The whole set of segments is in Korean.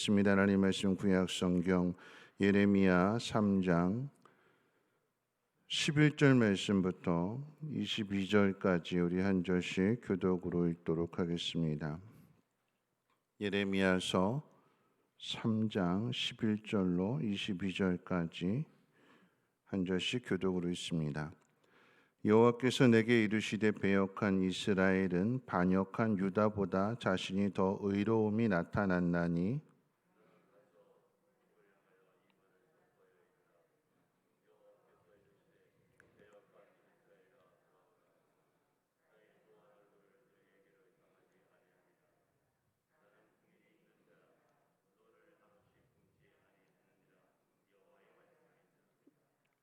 있습니다. 하나님 말씀 구약 성경 예레미야 3장 11절 말씀부터 22절까지 우리 한 절씩 교독으로 읽도록 하겠습니다. 예레미야서 3장 11절로 22절까지 한 절씩 교독으로 읽습니다. 여호와께서 내게 이르시되 배역한 이스라엘은 반역한 유다보다 자신이 더 의로움이 나타났나니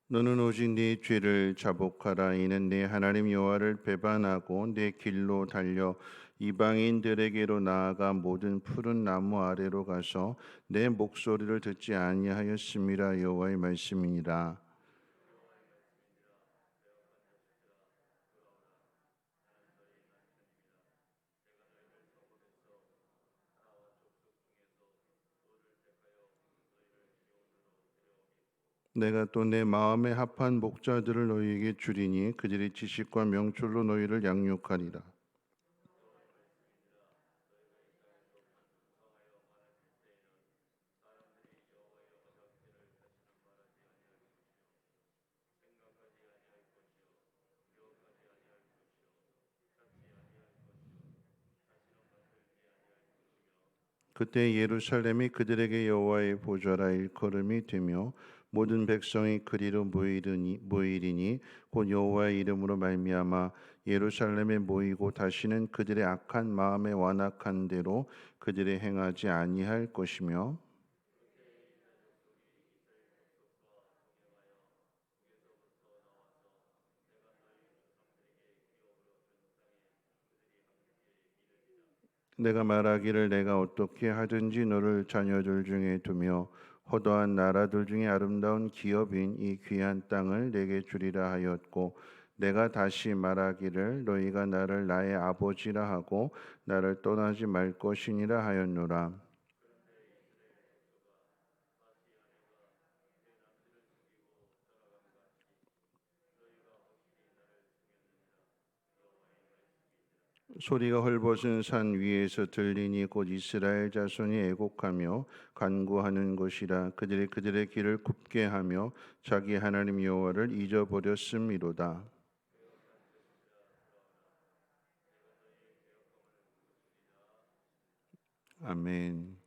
너는 오직 네 죄를 자복하라. 이는 네 하나님 여호와를 배반하고 내 길로 달려 이방인들에게로 나아가 모든 푸른 나무 아래로 가서 내 목소리를 듣지 아니하였음이라. 여호와의 말씀이니라. 내가 또 내 마음에 합한 목자들을 너희에게 주리니 그들의 지식과 명철로 너희를 양육하리라. 그때 예루살렘이 그들에게 여호와의 보좌라 일컬음이 되며 모든 백성이 그리로 모이리니 곧 여호와의 이름으로 말미암아 예루살렘에 모이고 다시는 그들의 악한 마음에 완악한 대로 그들의 행하지 아니할 것이며 내가 말하기를 내가 어떻게 하든지 너를 자녀들 중에 두며 허다한 나라들 중에 아름다운 기업인 이 귀한 땅을 내게 주리라 하였고 내가 다시 말하기를 너희가 나를 나의 아버지라 하고 나를 떠나지 말 것이니라 하였노라. 소리가 헐벗은 산 위에서 들리니 곧 이스라엘 자손이 애곡하며 간구하는 것이라. 그들의 길을 굽게 하며 자기 하나님 여호와를 잊어버렸음이로다. 아멘.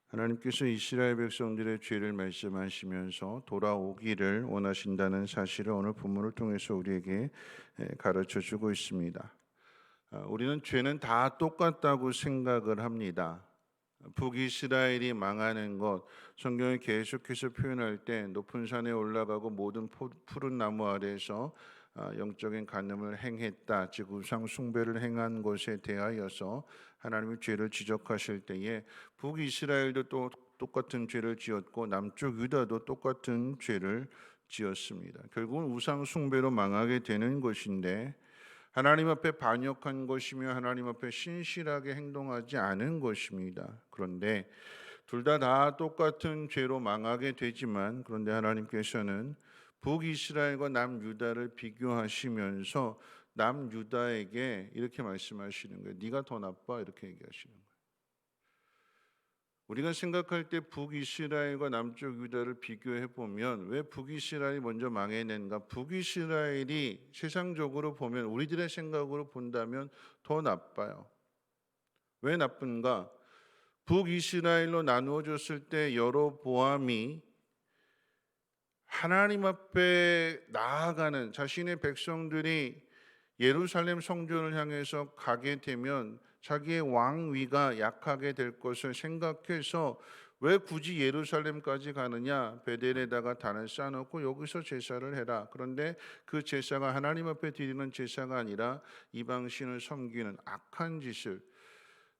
하나님께서 이스라엘 백성들의 죄를 말씀하시면서 돌아오기를 원하신다는 사실을 오늘 본문을 통해서 우리에게 가르쳐 주고 있습니다. 우리는 죄는 다 똑같다고 생각을 합니다. 북이스라엘이 망하는 것, 성경이 계속해서 표현할 때 높은 산에 올라가고 모든 푸른 나무 아래에서 영적인 간음을 행했다, 즉 우상 숭배를 행한 것에 대하여서 하나님의 죄를 지적하실 때에 북이스라엘도 또 똑같은 죄를 지었고 남쪽 유다도 똑같은 죄를 지었습니다. 결국은 우상 숭배로 망하게 되는 것인데 하나님 앞에 반역한 것이며 하나님 앞에 신실하게 행동하지 않은 것입니다. 그런데 둘 다 똑같은 죄로 망하게 되지만 그런데 하나님께서는 북이스라엘과 남유다를 비교하시면서 남유다에게 이렇게 말씀하시는 거예요. 네가 더 나빠 이렇게 얘기하시는 거예요. 우리가 생각할 때 북이스라엘과 남쪽 유다를 비교해 보면 왜 북이스라엘이 먼저 망해낸가? 북이스라엘이 세상적으로 보면 우리들의 생각으로 본다면 더 나빠요. 왜 나쁜가? 북이스라엘로 나누어졌을 때 여로보암이 하나님 앞에 나아가는 자신의 백성들이 예루살렘 성전을 향해서 가게 되면 자기의 왕위가 약하게 될 것을 생각해서 왜 굳이 예루살렘까지 가느냐? 베델에다가 단을 쌓아놓고 여기서 제사를 해라. 그런데 그 제사가 하나님 앞에 드리는 제사가 아니라 이방신을 섬기는 악한 짓을,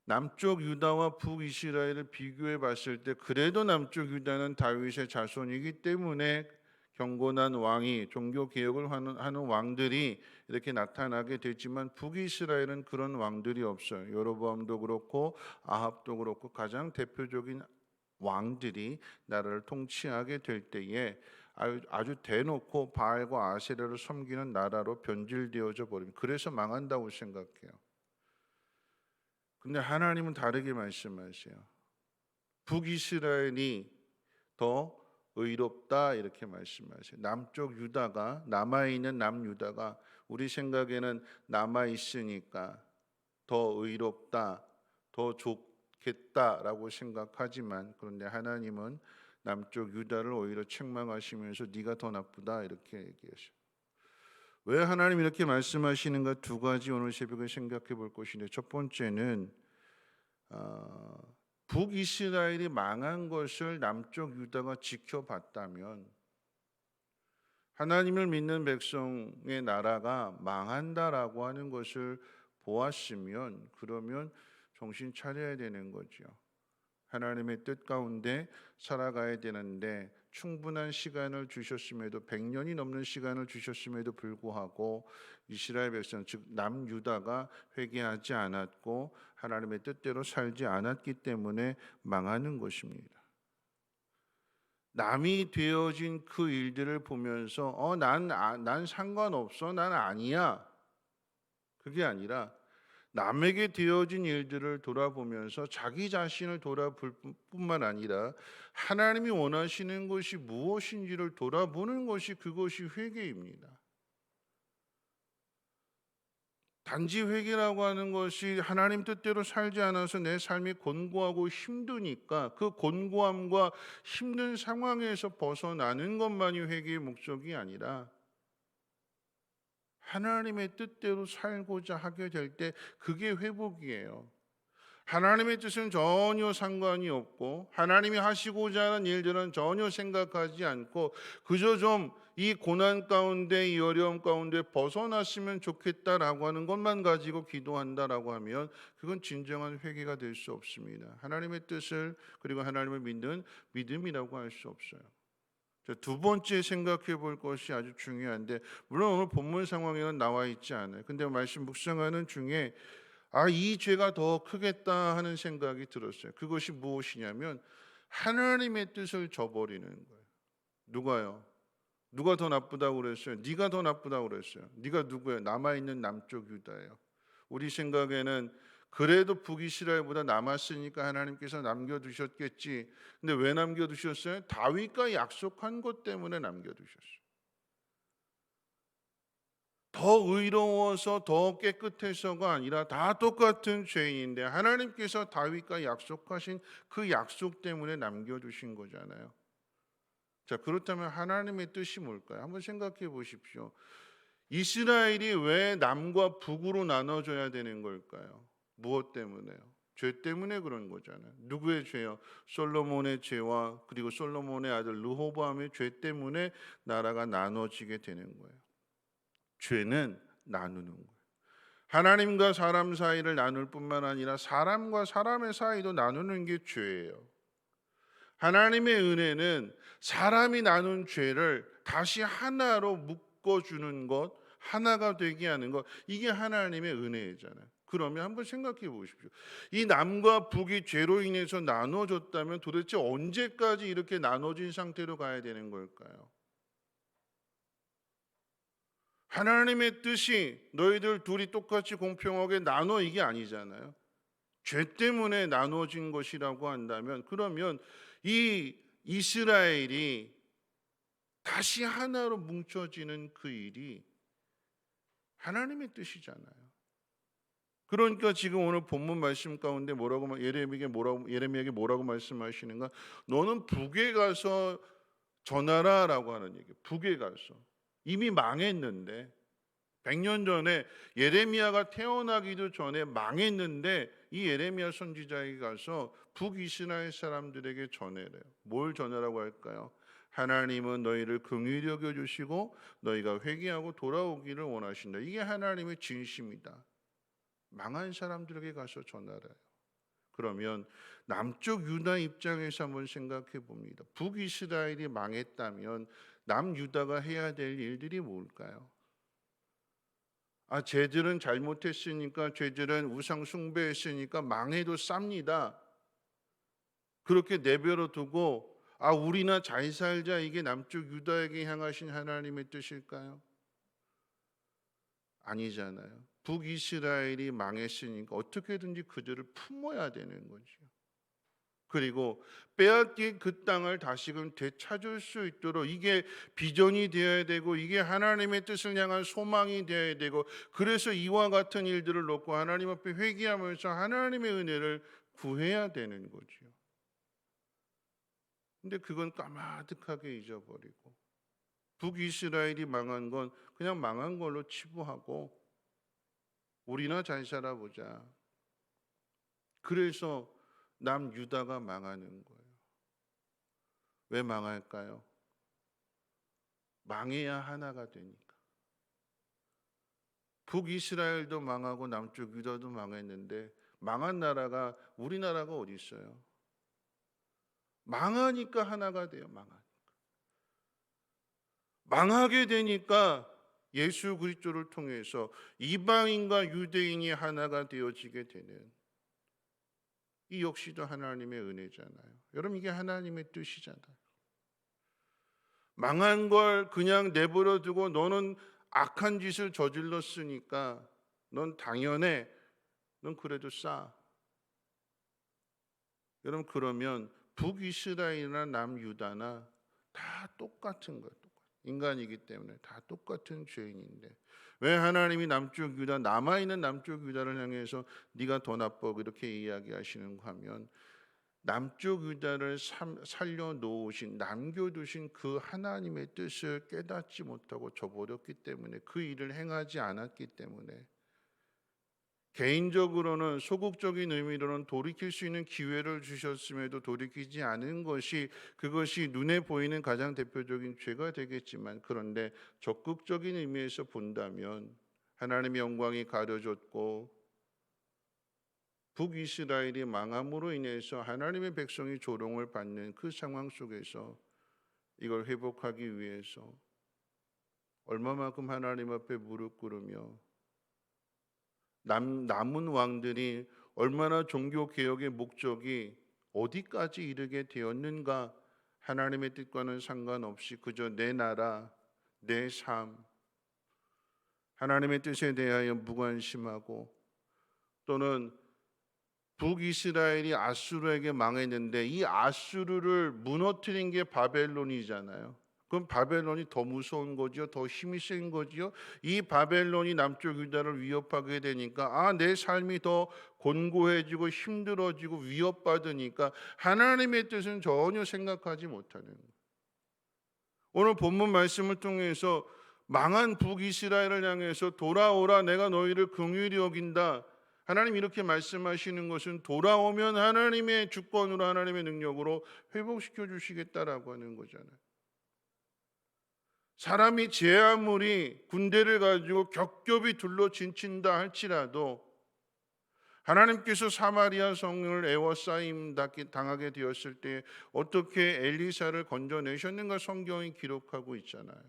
남쪽 유다와 북이스라엘을 비교해 봤을 때 그래도 남쪽 유다는 다윗의 자손이기 때문에 경건한 왕이 종교 개혁을 하는 왕들이 이렇게 나타나게 되지만 북이스라엘은 그런 왕들이 없어요. 여로보암도 그렇고 아합도 그렇고 가장 대표적인 왕들이 나라를 통치하게 될 때에 아주 대놓고 바알과 아세라를 섬기는 나라로 변질되어져 버립니다. 그래서 망한다고 생각해요. 근데 하나님은 다르게 말씀하세요. 북이스라엘이 더 의롭다 이렇게 말씀하세요. 남쪽 유다가, 남아있는 남유다가 우리 생각에는 남아있으니까 더 의롭다, 더 좋겠다라고 생각하지만, 그런데 하나님은 남쪽 유다를 오히려 책망하시면서 네가 더 나쁘다 이렇게 얘기하셔요. 왜 하나님 이렇게 말씀하시는가? 두 가지 오늘 새벽에 생각해 볼 것인데, 첫 번째는 북이스라엘이 망한 것을 남쪽 유다가 지켜봤다면, 하나님을 믿는 백성의 나라가 망한다라고 하는 것을 보았으면, 그러면 정신 차려야 되는 거죠. 하나님의 뜻 가운데 살아가야 되는데 충분한 시간을 주셨음에도, 100년이 넘는 시간을 주셨음에도 불구하고 이스라엘 백성, 즉 남유다가 회개하지 않았고 하나님의 뜻대로 살지 않았기 때문에 망하는 것입니다. 남이 되어진 그 일들을 보면서 난 상관없어, 난 아니야, 그게 아니라 남에게 되어진 일들을 돌아보면서 자기 자신을 돌아볼 뿐만 아니라 하나님이 원하시는 것이 무엇인지를 돌아보는 것이, 그것이 회개입니다. 단지 회개라고 하는 것이 하나님 뜻대로 살지 않아서 내 삶이 곤고하고 힘드니까 그 곤고함과 힘든 상황에서 벗어나는 것만이 회개의 목적이 아니라, 하나님의 뜻대로 살고자 하게 될 때 그게 회복이에요. 하나님의 뜻은 전혀 상관이 없고 하나님이 하시고자 하는 일들은 전혀 생각하지 않고 그저 좀 이 고난 가운데, 이 어려움 가운데 벗어났으면 좋겠다라고 하는 것만 가지고 기도한다라고 하면 그건 진정한 회개가 될 수 없습니다. 하나님의 뜻을, 그리고 하나님을 믿는 믿음이라고 할 수 없어요. 두 번째 생각해 볼 것이 아주 중요한데, 물론 오늘 본문 상황에는 나와 있지 않아요. 근데 말씀 묵상하는 중에 이 죄가 더 크겠다 하는 생각이 들었어요. 그것이 무엇이냐면 하나님의 뜻을 저버리는 거예요. 누가요? 누가 더 나쁘다고 그랬어요? 네가 더 나쁘다고 그랬어요. 네가 누구예요? 남아있는 남쪽 유다예요. 우리 생각에는 그래도 북이스라엘보다 남았으니까 하나님께서 남겨두셨겠지. 근데 왜 남겨두셨어요? 다윗과 약속한 것 때문에 남겨두셨어요. 더 의로워서 더 깨끗해서가 아니라 다 똑같은 죄인인데 하나님께서 다윗과 약속하신 그 약속 때문에 남겨두신 거잖아요. 자, 그렇다면 하나님의 뜻이 뭘까요? 한번 생각해 보십시오. 이스라엘이 왜 남과 북으로 나눠져야 되는 걸까요? 무엇 때문에요? 죄 때문에 그런 거잖아요. 누구의 죄요? 솔로몬의 죄와 그리고 솔로몬의 아들 르호보암의 죄 때문에 나라가 나눠지게 되는 거예요. 죄는 나누는 거예요. 하나님과 사람 사이를 나눌 뿐만 아니라 사람과 사람의 사이도 나누는 게 죄예요. 하나님의 은혜는 사람이 나눈 죄를 다시 하나로 묶어주는 것, 하나가 되게 하는 것, 이게 하나님의 은혜잖아요. 그러면 한번 생각해 보십시오. 이 남과 북이 죄로 인해서 나눠졌다면 도대체 언제까지 이렇게 나눠진 상태로 가야 되는 걸까요? 하나님의 뜻이 너희들 둘이 똑같이 공평하게 나눠, 이게 아니잖아요. 죄 때문에 나눠진 것이라고 한다면, 그러면 이 이스라엘이 다시 하나로 뭉쳐지는 그 일이 하나님의 뜻이잖아요. 그러니까 지금 오늘 본문 말씀 가운데 예레미야에게 뭐라고 말씀하시는가? 너는 북에 가서 전하라라고 하는 얘기예요. 북에 가서. 이미 망했는데, 100년 전에 예레미야가 태어나기도 전에 망했는데 이 예레미야 선지자에게 가서 북이스라엘 사람들에게 전해래요. 뭘 전하라고 할까요? 하나님은 너희를 긍휼히 여겨 주시고 너희가 회개하고 돌아오기를 원하신다. 이게 하나님의 진심이다. 망한 사람들에게 가서 전하래요. 그러면 남쪽 유다 입장에서 한번 생각해 봅니다. 북이스라엘이 망했다면 남유다가 해야 될 일들이 뭘까요? 쟤들은 잘못했으니까, 쟤들은 우상 숭배했으니까 망해도 쌉니다. 그렇게 내버려 두고 우리나 잘 살자, 이게 남쪽 유다에게 향하신 하나님의 뜻일까요? 아니잖아요. 북이스라엘이 망했으니까 어떻게든지 그들을 품어야 되는 거죠. 그리고 빼앗긴 그 땅을 다시금 되찾을 수 있도록 이게 비전이 되어야 되고, 이게 하나님의 뜻을 향한 소망이 되어야 되고, 그래서 이와 같은 일들을 놓고 하나님 앞에 회개하면서 하나님의 은혜를 구해야 되는 거죠. 근데 그건 까마득하게 잊어버리고, 북이스라엘이 망한 건 그냥 망한 걸로 치부하고 우리나 잘 살아보자. 그래서 남유다가 망하는 거예요. 왜 망할까요? 망해야 하나가 되니까. 북이스라엘도 망하고 남쪽 유다도 망했는데 망한 나라가 우리나라가 어디 있어요? 망하니까 하나가 돼요. 망하게 되니까 예수 그리스도를 통해서 이방인과 유대인이 하나가 되어지게 되는, 이 역시도 하나님의 은혜잖아요. 여러분, 이게 하나님의 뜻이잖아요. 망한 걸 그냥 내버려 두고 너는 악한 짓을 저질렀으니까 넌 당연해, 넌 그래도 싸. 여러분, 그러면 북이스라엘이나 남유다나 다 똑같은 거예요. 인간이기 때문에 다 똑같은 죄인인데 왜 하나님이 남쪽 유다, 남아있는 남쪽 유다를 향해서 네가 더 나빠 그렇게 이야기하시는가 하면, 남쪽 유다를 살려놓으신, 남겨두신 그 하나님의 뜻을 깨닫지 못하고 저버렸기 때문에, 그 일을 행하지 않았기 때문에, 개인적으로는 소극적인 의미로는 돌이킬 수 있는 기회를 주셨음에도 돌이키지 않은 것이, 그것이 눈에 보이는 가장 대표적인 죄가 되겠지만, 그런데 적극적인 의미에서 본다면 하나님의 영광이 가려졌고 북이스라엘이 망함으로 인해서 하나님의 백성이 조롱을 받는 그 상황 속에서 이걸 회복하기 위해서 얼마만큼 하나님 앞에 무릎 꿇으며 남은 왕들이 얼마나 종교개혁의 목적이 어디까지 이르게 되었는가, 하나님의 뜻과는 상관없이 그저 내 나라, 내 삶, 하나님의 뜻에 대하여 무관심하고, 또는 북이스라엘이 아수르에게 망했는데 이 아수르를 무너뜨린 게 바벨론이잖아요. 그럼 바벨론이 더 무서운 거죠. 더 힘이 센 거죠. 이 바벨론이 남쪽 유다를 위협하게 되니까 내 삶이 더 곤고해지고 힘들어지고 위협받으니까 하나님의 뜻은 전혀 생각하지 못하는 거예요. 오늘 본문 말씀을 통해서 망한 북이스라엘을 향해서 돌아오라, 내가 너희를 긍휼히 여긴다. 하나님 이렇게 말씀하시는 것은 돌아오면 하나님의 주권으로, 하나님의 능력으로 회복시켜 주시겠다라고 하는 거잖아요. 사람이 제 아무리 군대를 가지고 겹겹이 둘러진친다 할지라도 하나님께서 사마리아 성을 애워싸임 당하게 되었을 때 어떻게 엘리사를 건져내셨는가 성경이 기록하고 있잖아요.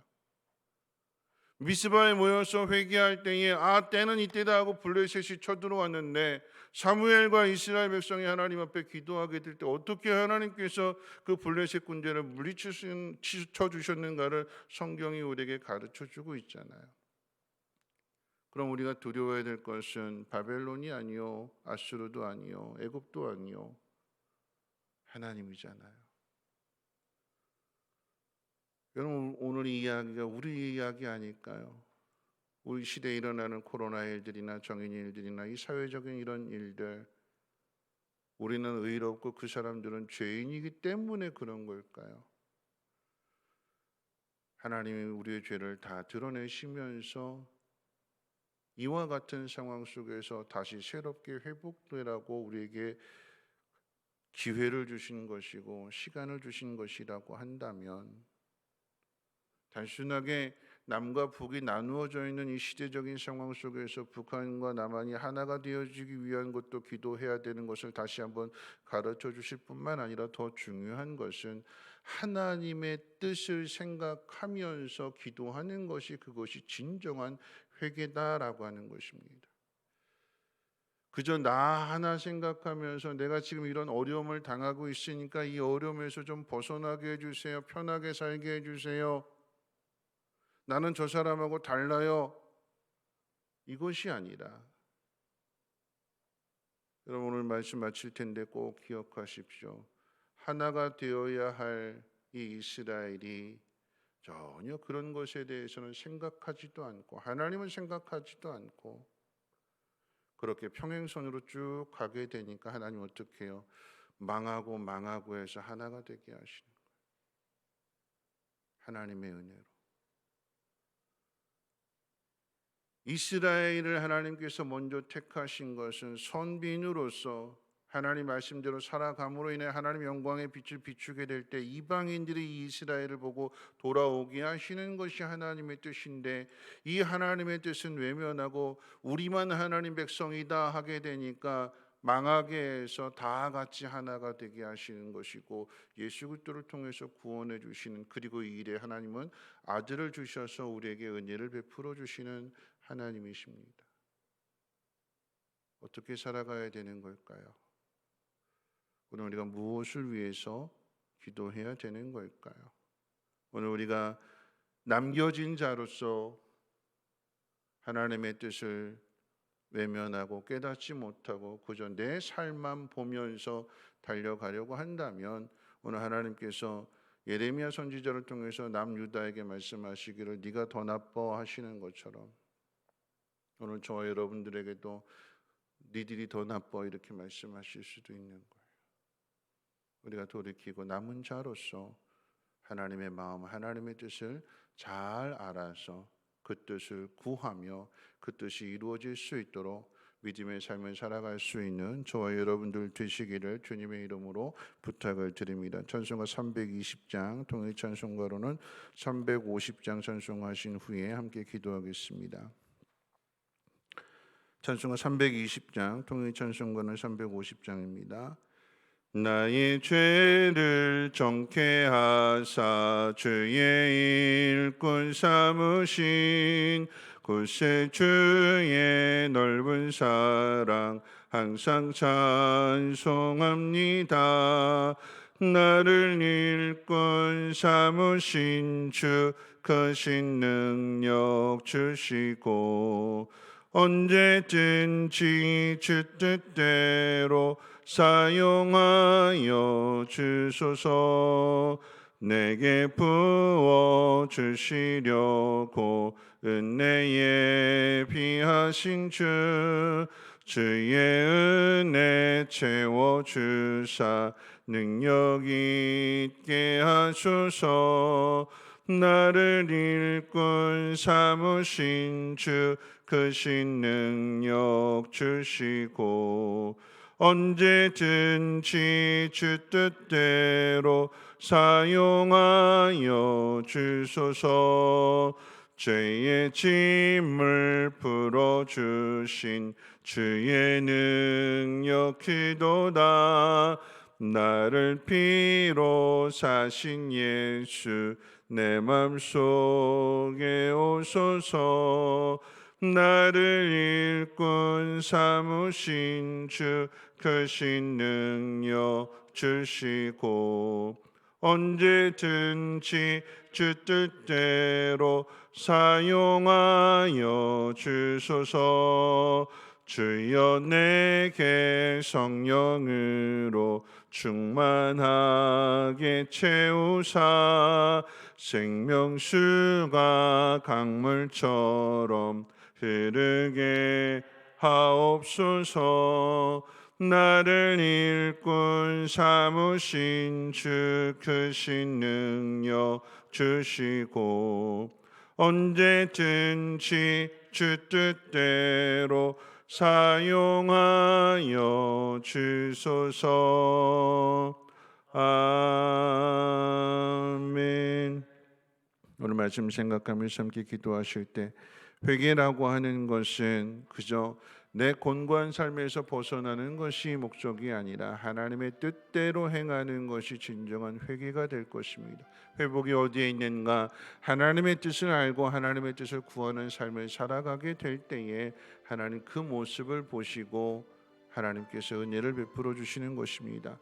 미스바에 모여서 회개할 때에 때는 이때다 하고 블레셋이 쳐들어왔는데, 사무엘과 이스라엘 백성이 하나님 앞에 기도하게 될 때 어떻게 하나님께서 그 블레셋 군대를 물리쳐 주셨는가를 성경이 우리에게 가르쳐 주고 있잖아요. 그럼 우리가 두려워해야 될 것은 바벨론이 아니요, 아수르도 아니요, 애굽도 아니요, 하나님이잖아요. 여러분, 오늘 이 이야기가 우리 이야기 아닐까요? 우리 시대에 일어나는 코로나 일들이나 정인 일들이나 이 사회적인 이런 일들, 우리는 의롭고 그 사람들은 죄인이기 때문에 그런 걸까요? 하나님이 우리의 죄를 다 드러내시면서 이와 같은 상황 속에서 다시 새롭게 회복되라고 우리에게 기회를 주신 것이고 시간을 주신 것이라고 한다면, 단순하게 남과 북이 나누어져 있는 이 시대적인 상황 속에서 북한과 남한이 하나가 되어지기 위한 것도 기도해야 되는 것을 다시 한번 가르쳐 주실 뿐만 아니라, 더 중요한 것은 하나님의 뜻을 생각하면서 기도하는 것이, 그것이 진정한 회개다라고 하는 것입니다. 그저 나 하나 생각하면서 내가 지금 이런 어려움을 당하고 있으니까 이 어려움에서 좀 벗어나게 해주세요. 편하게 살게 해주세요. 나는 저 사람하고 달라요. 이것이 아니라, 여러분 오늘 말씀 마칠 텐데 꼭 기억하십시오. 하나가 되어야 할 이 이스라엘이 전혀 그런 것에 대해서는 생각하지도 않고 하나님은 생각하지도 않고 그렇게 평행선으로 쭉 가게 되니까 하나님 어떻게 해요? 망하고 해서 하나가 되게 하시는 거예요. 하나님의 은혜로. 이스라엘을 하나님께서 먼저 택하신 것은 선민으로서 하나님 말씀대로 살아감으로 인해 하나님 영광의 빛을 비추게 될 때 이방인들이 이 이스라엘을 보고 돌아오게 하시는 것이 하나님의 뜻인데, 이 하나님의 뜻은 외면하고 우리만 하나님 백성이다 하게 되니까 망하게 해서 다 같이 하나가 되게 하시는 것이고, 예수 그리스도를 통해서 구원해 주시는, 그리고 이 일에 하나님은 아들을 주셔서 우리에게 은혜를 베풀어 주시는 하나님이십니다. 어떻게 살아가야 되는 걸까요? 오늘 우리가 무엇을 위해서 기도해야 되는 걸까요? 오늘 우리가 남겨진 자로서 하나님의 뜻을 외면하고 깨닫지 못하고 그저 내 삶만 보면서 달려가려고 한다면, 오늘 하나님께서 예레미야 선지자를 통해서 남유다에게 말씀하시기를 네가 더 나빠 하시는 것처럼 오늘 저와 여러분들에게도 니들이 더 나빠 이렇게 말씀하실 수도 있는 거예요. 우리가 돌이키고 남은 자로서 하나님의 마음, 하나님의 뜻을 잘 알아서 그 뜻을 구하며 그 뜻이 이루어질 수 있도록 믿음의 삶을 살아갈 수 있는 저와 여러분들 되시기를 주님의 이름으로 부탁을 드립니다. 찬송가 320장, 통일 찬송가로는 350장 찬송하신 후에 함께 기도하겠습니다. 찬송가 320장, 통일 찬송가는 350장입니다. 나의 죄를 정케 하사 주의 일꾼 삼으신 곳에 주의 넓은 사랑 항상 찬송합니다. 나를 일꾼 삼으신 주 크신 능력 주시고 언제든지 주 뜻대로 사용하여 주소서. 내게 부어 주시려고 은혜에 비하신 주 주의 은혜 채워주사 능력 있게 하소서. 나를 일꾼 삼으신 주 크신 능력 주시고 언제든지 주 뜻대로 사용하여 주소서. 죄의 짐을 풀어주신 주의 능력 크도다. 나를 피로 사신 예수 내 맘속에 오소서. 나를 일꾼 삼으신 주 크신 능력 주시고 언제든지 주 뜻대로 사용하여 주소서. 주여 내게 성령으로 충만하게 채우사 생명수가 강물처럼 흐르게 하옵소서. 나를 일꾼 삼으신 주 크신 능력 주시고 언제든지 주 뜻대로 사용하여 주소서. 아멘. 오늘 말씀 생각하면서 함께 기도하실 때 회개라고 하는 것은 그저 내 곤고한 삶에서 벗어나는 것이 목적이 아니라 하나님의 뜻대로 행하는 것이 진정한 회개가 될 것입니다. 회복이 어디에 있는가? 하나님의 뜻을 알고 하나님의 뜻을 구하는 삶을 살아가게 될 때에 하나님 그 모습을 보시고 하나님께서 은혜를 베풀어 주시는 것입니다.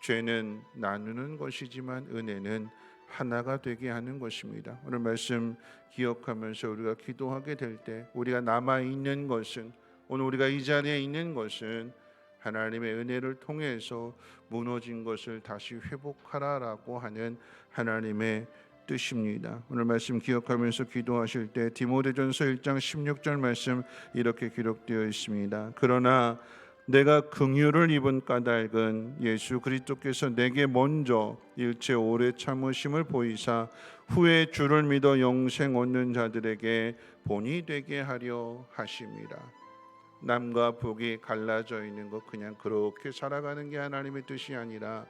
죄는 나누는 것이지만 은혜는 하나가 되게 하는 것입니다. 오늘 말씀 기억하면서 우리가 기도하게 될 때 우리가 남아있는 것은, 오늘 우리가 이 자리에 있는 것은 하나님의 은혜를 통해서 무너진 것을 다시 회복하라라고 하는 하나님의 뜻입니다. 오늘 말씀 기억하면서 기도하실 때 디모데전서 1장 16절 말씀 이렇게 기록되어 있습니다. 그러나 내가 긍휼을 입은 까닭은 예수 그리스도께서 내게 먼저 일체 오래 참으심을 보이사 후에 주를 믿어 영생 얻는 자들에게 본이 되게 하려 하심이라. 남과 북이 갈라져 있는 것, 그냥 그렇게 살아가는 게 하나님의 뜻이 아니라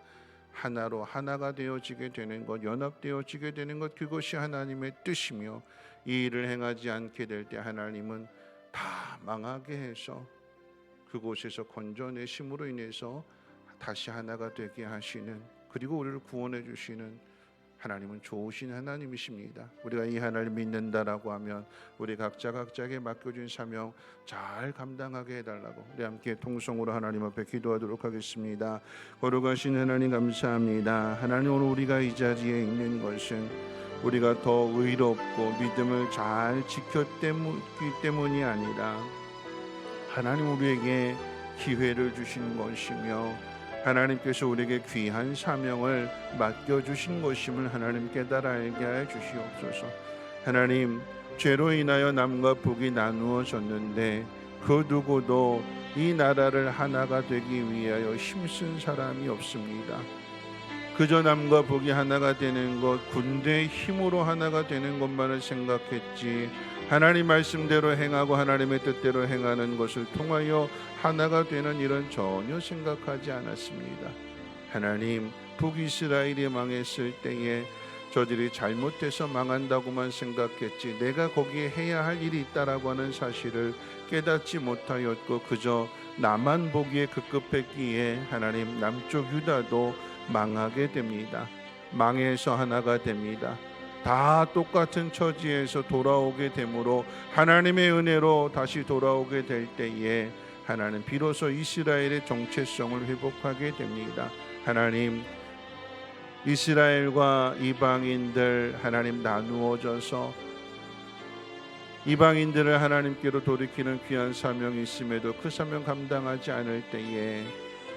하나로 하나가 되어지게 되는 것, 연합되어지게 되는 것, 그것이 하나님의 뜻이며, 이 일을 행하지 않게 될 때 하나님은 다 망하게 해서 그곳에서 건져내심으로 인해서 다시 하나가 되게 하시는, 그리고 우리를 구원해 주시는 하나님은 좋으신 하나님이십니다. 우리가 이 하나님 믿는다라고 하면 우리 각자에게 맡겨진 사명 잘 감당하게 해달라고 우리 함께 통성으로 하나님 앞에 기도하도록 하겠습니다. 거룩하신 하나님 감사합니다. 하나님, 오늘 우리가 이 자리에 있는 것은 우리가 더 의롭고 믿음을 잘 지켰기 때문이 아니라 하나님 우리에게 기회를 주신 것이며 하나님께서 우리에게 귀한 사명을 맡겨주신 것임을 하나님 깨달아 알게 하여 주시옵소서. 하나님, 죄로 인하여 남과 북이 나누어졌는데 그 누구도 이 나라를 하나가 되기 위하여 힘쓴 사람이 없습니다. 그저 남과 북이 하나가 되는 것, 군대의 힘으로 하나가 되는 것만을 생각했지, 하나님 말씀대로 행하고 하나님의 뜻대로 행하는 것을 통하여 하나가 되는 일은 전혀 생각하지 않았습니다. 하나님, 북이스라엘이 망했을 때에 저들이 잘못해서 망한다고만 생각했지 내가 거기에 해야 할 일이 있다라고 하는 사실을 깨닫지 못하였고 그저 나만 보기에 급급했기에 하나님, 남쪽 유다도 망하게 됩니다. 망해서 하나가 됩니다. 다 똑같은 처지에서 돌아오게 되므로 하나님의 은혜로 다시 돌아오게 될 때에 하나님 비로소 이스라엘의 정체성을 회복하게 됩니다. 하나님, 이스라엘과 이방인들 하나님 나누어져서 이방인들을 하나님께로 돌이키는 귀한 사명이 있음에도 그 사명 감당하지 않을 때에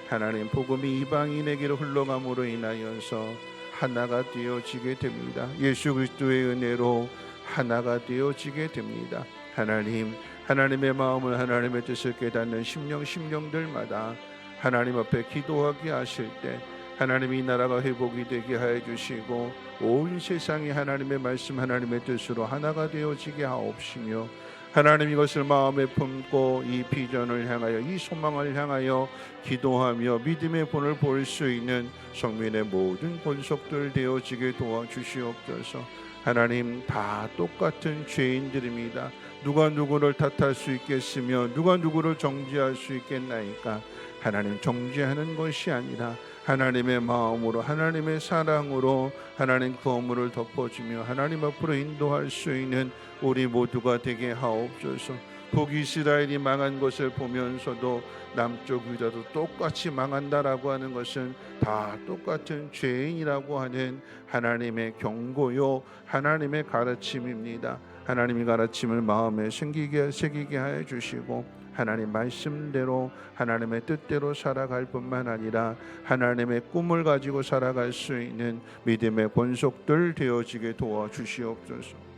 하나님 복음이 이방인에게로 흘러감으로 인하여서 하나가 되어지게 됩니다. 예수 그리스도의 은혜로 하나가 되어지게 됩니다. 하나님, 하나님의 마음을, 하나님의 뜻을 깨닫는 심령들마다 하나님 앞에 기도하게 하실 때 하나님, 이 나라가 회복이 되게 하여 주시고 온 세상이 하나님의 말씀, 하나님의 뜻으로 하나가 되어지게 하옵시며, 하나님 이것을 마음에 품고 이 비전을 향하여, 이 소망을 향하여 기도하며 믿음의 본을 볼 수 있는 성민의 모든 권속들 되어지게 도와주시옵소서. 하나님, 다 똑같은 죄인들입니다. 누가 누구를 탓할 수 있겠으며 누가 누구를 정죄할 수 있겠나이까? 하나님, 정죄하는 것이 아니라 하나님의 마음으로, 하나님의 사랑으로 하나님 그 허물을 덮어주며 하나님 앞으로 인도할 수 있는 우리 모두가 되게 하옵소서. 북이스라엘이 망한 것을 보면서도 남쪽 유다도 똑같이 망한다라고 하는 것은 다 똑같은 죄인이라고 하는 하나님의 경고요, 하나님의 가르침입니다. 하나님의 가르침을 마음에 새기게 하여 주시고 하나님 말씀대로, 하나님의 뜻대로 살아갈 뿐만 아니라 하나님의 꿈을 가지고 살아갈 수 있는 믿음의 권속들 되어지게 도와주시옵소서.